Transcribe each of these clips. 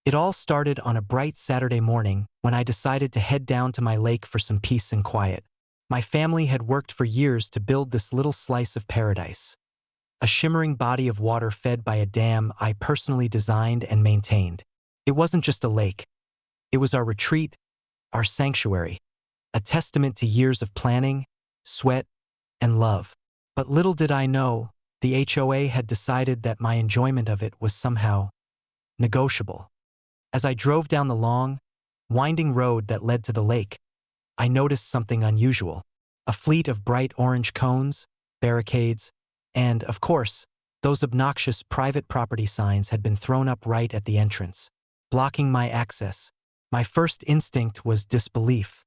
It all started on a bright Saturday morning when I decided to head down to my lake for some peace and quiet. My family had worked for years to build this little slice of paradise, a shimmering body of water fed by a dam I personally designed and maintained. It wasn't just a lake. It was our retreat, our sanctuary, a testament to years of planning, sweat, and love. But little did I know, the HOA had decided that my enjoyment of it was somehow negotiable. As I drove down the long, winding road that led to the lake, I noticed something unusual. A fleet of bright orange cones, barricades, and, of course, those obnoxious private property signs had been thrown up right at the entrance, blocking my access. My first instinct was disbelief.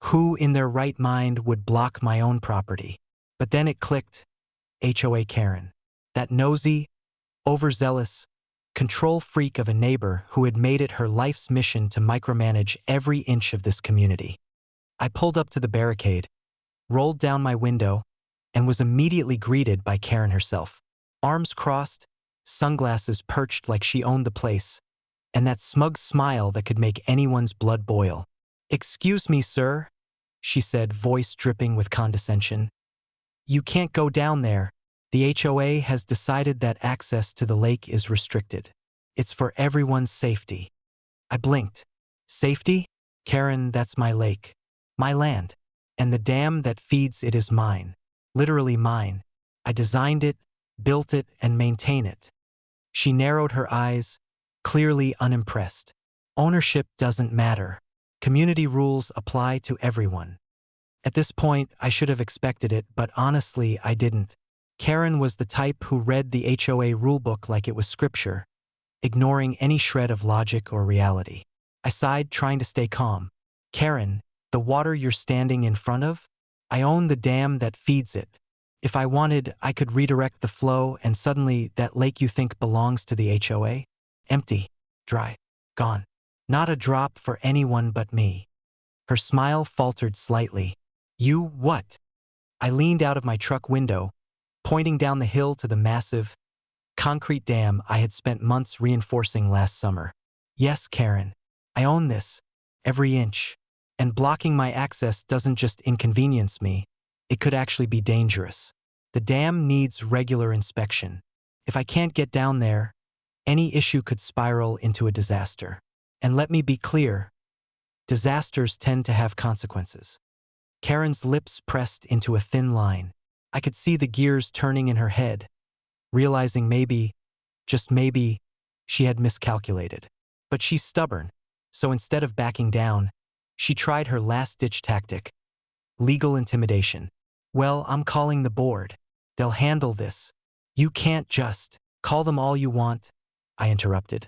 Who in their right mind would block my own property? But then it clicked. HOA Karen. That nosy, overzealous, control freak of a neighbor who had made it her life's mission to micromanage every inch of this community. I pulled up to the barricade, rolled down my window, and was immediately greeted by Karen herself. Arms crossed, sunglasses perched like she owned the place, and that smug smile that could make anyone's blood boil. "Excuse me, sir," she said, voice dripping with condescension. "You can't go down there. The HOA has decided that access to the lake is restricted. It's for everyone's safety." I blinked. Safety? Karen, that's my lake. My land. And the dam that feeds it is mine. Literally mine. I designed it, built it, and maintain it. She narrowed her eyes, clearly unimpressed. Ownership doesn't matter. Community rules apply to everyone. At this point, I should have expected it, but honestly, I didn't. Karen was the type who read the HOA rulebook like it was scripture, ignoring any shred of logic or reality. I sighed, trying to stay calm. "Karen, the water you're standing in front of? I own the dam that feeds it. If I wanted, I could redirect the flow, and suddenly that lake you think belongs to the HOA? Empty, dry, gone. Not a drop for anyone but me." Her smile faltered slightly. "You what?" I leaned out of my truck window, pointing down the hill to the massive, concrete dam I had spent months reinforcing last summer. "Yes, Karen, I own this, every inch. And blocking my access doesn't just inconvenience me, it could actually be dangerous. The dam needs regular inspection. If I can't get down there, any issue could spiral into a disaster. And let me be clear, disasters tend to have consequences." Karen's lips pressed into a thin line. I could see the gears turning in her head, realizing maybe, just maybe, she had miscalculated. But she's stubborn, so instead of backing down, she tried her last-ditch tactic: legal intimidation. "Well, I'm calling the board. They'll handle this." "You can't just call them all you want," I interrupted.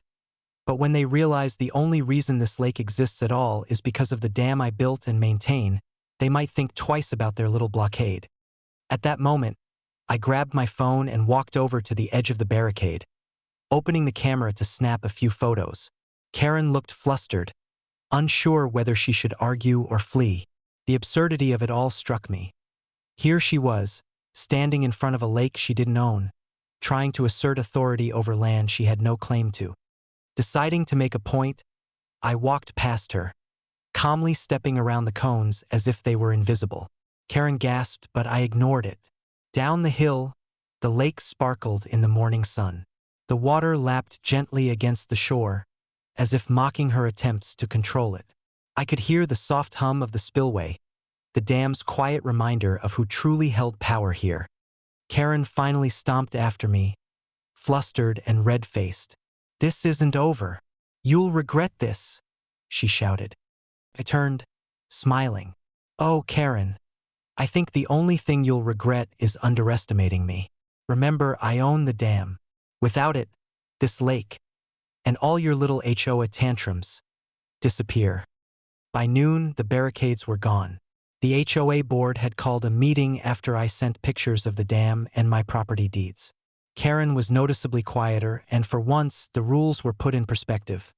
"But when they realize the only reason this lake exists at all is because of the dam I built and maintain, they might think twice about their little blockade." At that moment, I grabbed my phone and walked over to the edge of the barricade, opening the camera to snap a few photos. Karen looked flustered, unsure whether she should argue or flee. The absurdity of it all struck me. Here she was, standing in front of a lake she didn't own, trying to assert authority over land she had no claim to. Deciding to make a point, I walked past her, calmly stepping around the cones as if they were invisible. Karen gasped, but I ignored it. Down the hill, the lake sparkled in the morning sun. The water lapped gently against the shore, as if mocking her attempts to control it. I could hear the soft hum of the spillway, the dam's quiet reminder of who truly held power here. Karen finally stomped after me, flustered and red-faced. "This isn't over. You'll regret this," she shouted. I turned, smiling. "Oh, Karen, I think the only thing you'll regret is underestimating me. Remember, I own the dam. Without it, this lake, and all your little HOA tantrums, disappear." By noon, the barricades were gone. The HOA board had called a meeting after I sent pictures of the dam and my property deeds. Karen was noticeably quieter, and for once, the rules were put in perspective.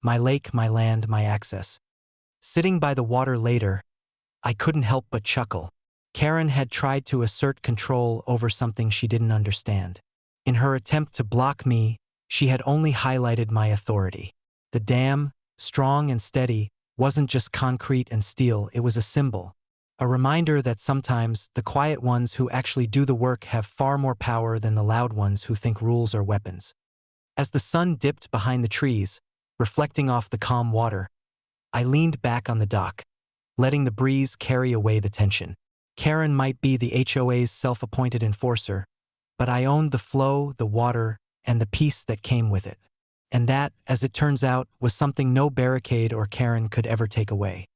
My lake, my land, my access. Sitting by the water later, I couldn't help but chuckle. Karen had tried to assert control over something she didn't understand. In her attempt to block me, she had only highlighted my authority. The dam, strong and steady, wasn't just concrete and steel, it was a symbol. A reminder that sometimes the quiet ones who actually do the work have far more power than the loud ones who think rules are weapons. As the sun dipped behind the trees, reflecting off the calm water, I leaned back on the dock, letting the breeze carry away the tension. Karen might be the HOA's self-appointed enforcer, but I owned the flow, the water, and the peace that came with it. And that, as it turns out, was something no barricade or Karen could ever take away.